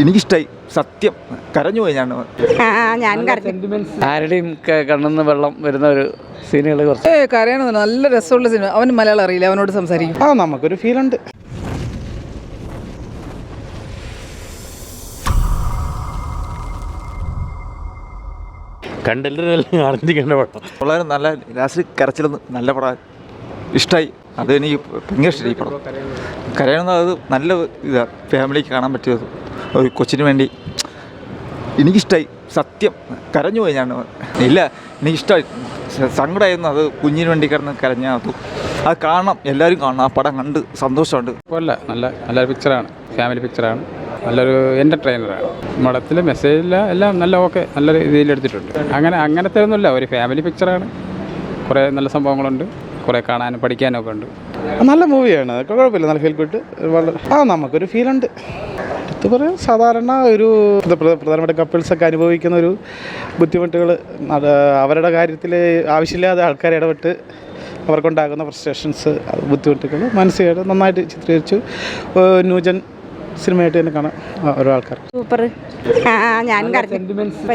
എനിക്കിഷ്ടമായി, സത്യം കരഞ്ഞു പോയി ഞാൻ. ആരുടെയും കണ്ണെന്ന് വെള്ളം വരുന്ന ഒരു സീനുകൾ കുറച്ച് കരയണമെന്ന്. നല്ല രസമുള്ള സിനിമ. അവന് മലയാളം അറിയില്ല, അവനോട് സംസാരിക്കും. നമുക്കൊരു ഫീൽ ഉണ്ട്. കണ്ടെല്ലാവരും അറിഞ്ഞിരിക്കേണ്ട പടം. വളരെ നല്ല ലാസ്റ്റ് കരച്ചിലൊന്ന് നല്ല പടം ഇഷ്ടമായി. അത് എനിക്ക് ഭയങ്കര ഇഷ്ടമായി ഈ പടം. കരയണമെന്ന് അത് നല്ല ഇതാണ്, ഫാമിലിക്ക് കാണാൻ പറ്റിയത്. ഒരു കൊച്ചിന് വേണ്ടി എനിക്കിഷ്ടമായി, സത്യം കരഞ്ഞു പോയി ഞാൻ. ഇല്ല, എനിക്കിഷ്ടമായി, സങ്കടമായിരുന്നു. അത് കുഞ്ഞിന് വേണ്ടി കിടന്ന് കരഞ്ഞ അത് കാണണം, എല്ലാവരും കാണണം. ആ പടം കണ്ട് സന്തോഷമുണ്ട്. അല്ല, നല്ലൊരു പിക്ചറാണ്, ഫാമിലി പിക്ചറാണ്, നല്ലൊരു എൻ്റർടൈനറാണ്. മഠത്തിൽ മെസ്സേജില്ല, എല്ലാം നല്ല ഓക്കെ, നല്ല രീതിയിലെടുത്തിട്ടുണ്ട്. അങ്ങനത്തെ ഒന്നുമില്ല, ഒരു ഫാമിലി പിക്ചറാണ്. കുറേ നല്ല സംഭവങ്ങളുണ്ട്, കുറേ കാണാനും പഠിക്കാനും ഒക്കെ ഉണ്ട്. നല്ല മൂവിയാണ്, അതൊക്കെ കുഴപ്പമില്ല, നല്ല ഫീൽ ഗുഡ്. നമുക്കൊരു ഫീൽ ഉണ്ട്. ഇത് പറയാം, സാധാരണ ഒരു പ്രധാനപ്പെട്ട കപ്പിൾസൊക്കെ അനുഭവിക്കുന്ന ഒരു ബുദ്ധിമുട്ടുകൾ, അത് അവരുടെ കാര്യത്തിൽ ആവശ്യമില്ലാതെ ആൾക്കാർ ഇടപെട്ട് അവർക്കുണ്ടാകുന്ന ഫ്രസ്ട്രേഷൻസ്, ബുദ്ധിമുട്ടുകൾ മാനസികമായിട്ട് നന്നായിട്ട് ചിത്രീകരിച്ചു. ന്യൂജൻ സിനിമയായിട്ട് തന്നെ കാണാം ഓരോ ആൾക്കാർ. സൂപ്പർ.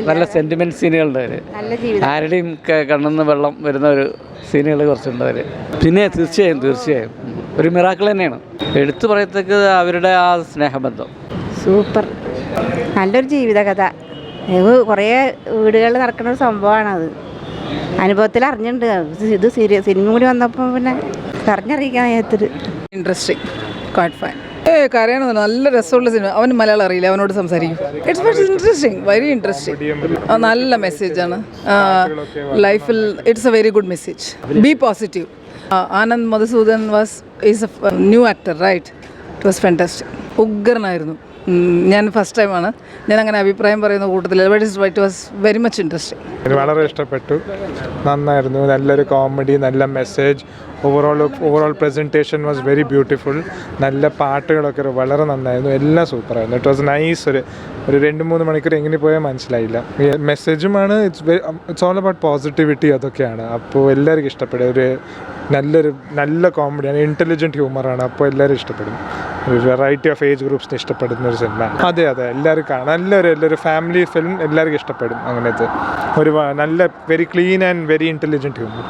നല്ല സെന്റിമെന്റ് സീനുകളുണ്ട് അവര്. ആരുടെയും കണ്ണെന്ന് വെള്ളം വരുന്ന ഒരു സീനുകൾ കുറച്ചുണ്ട് അവര്. പിന്നെ തീർച്ചയായും ഒരു മിറാക്കിൾ തന്നെയാണ്. എടുത്തു പറയത്തക്കത് അവരുടെ ആ സ്നേഹബന്ധം. സൂപ്പർ, നല്ലൊരു ജീവിതകഥ. കുറേ വീടുകളിൽ നടക്കുന്ന ഒരു സംഭവമാണത്. അനുഭവത്തിൽ അറിഞ്ഞിട്ടുണ്ട്. ഇത് സിനിമ കൂടി വന്നപ്പോൾ പിന്നെ അറിഞ്ഞറിയിക്കാൻ നേരത്തിൽ ഇൻട്രസ്റ്റിംഗ്, ക്വൈറ്റ് ഫൈൻ. കരയണമെന്ന്. നല്ല രസമുള്ള സിനിമ. അവന് മലയാളം അറിയില്ല, അവനോട് സംസാരിക്കും. It's very interesting, very interesting. നല്ല മെസ്സേജാണ് ലൈഫിൽ. It's a very good message. Be positive. Anand Madhusudan is a new actor, right? It was fantastic. ഉഗ്രനായിരുന്നു. ഞാൻ ഫസ്റ്റ് ടൈമാണ് ഞാൻ അങ്ങനെ അഭിപ്രായം പറയുന്ന കൂട്ടത്തിൽ. It was very much interesting. എനിക്ക് വളരെ ഇഷ്ടപ്പെട്ടു, നന്നായിരുന്നു. നല്ലൊരു കോമഡി, നല്ല message. Overall presentation was very beautiful. നല്ല പാട്ടുകളൊക്കെ വളരെ നന്നായിരുന്നു, എല്ലാം സൂപ്പറായിരുന്നു. It was nice. ഒരു 2-3 മണിക്കൂർ എങ്ങനെ പോയാൽ മനസ്സിലായില്ല. മെസ്സേജുമാണ്. ഇറ്റ്സ് ഓൾ അബൌട്ട് പോസിറ്റിവിറ്റി, അതൊക്കെയാണ്. അപ്പോൾ എല്ലാവർക്കും ഇഷ്ടപ്പെടും. നല്ല കോമഡിയാണ്, ഇൻ്റലിജൻറ്റ് ഹ്യൂമറാണ്. അപ്പോൾ എല്ലാവരും ഇഷ്ടപ്പെടും. ഒരു വെറൈറ്റി ഓഫ് ഏജ് ഗ്രൂപ്പ്സിന് ഇഷ്ടപ്പെടുന്ന ഒരു സിനിമ. അതെ, എല്ലാവരും കാണാം. നല്ലൊരു ഫാമിലി ഫിലിം, എല്ലാവർക്കും ഇഷ്ടപ്പെടും. അങ്ങനത്തെ ഒരു നല്ല very clean and very intelligent humour.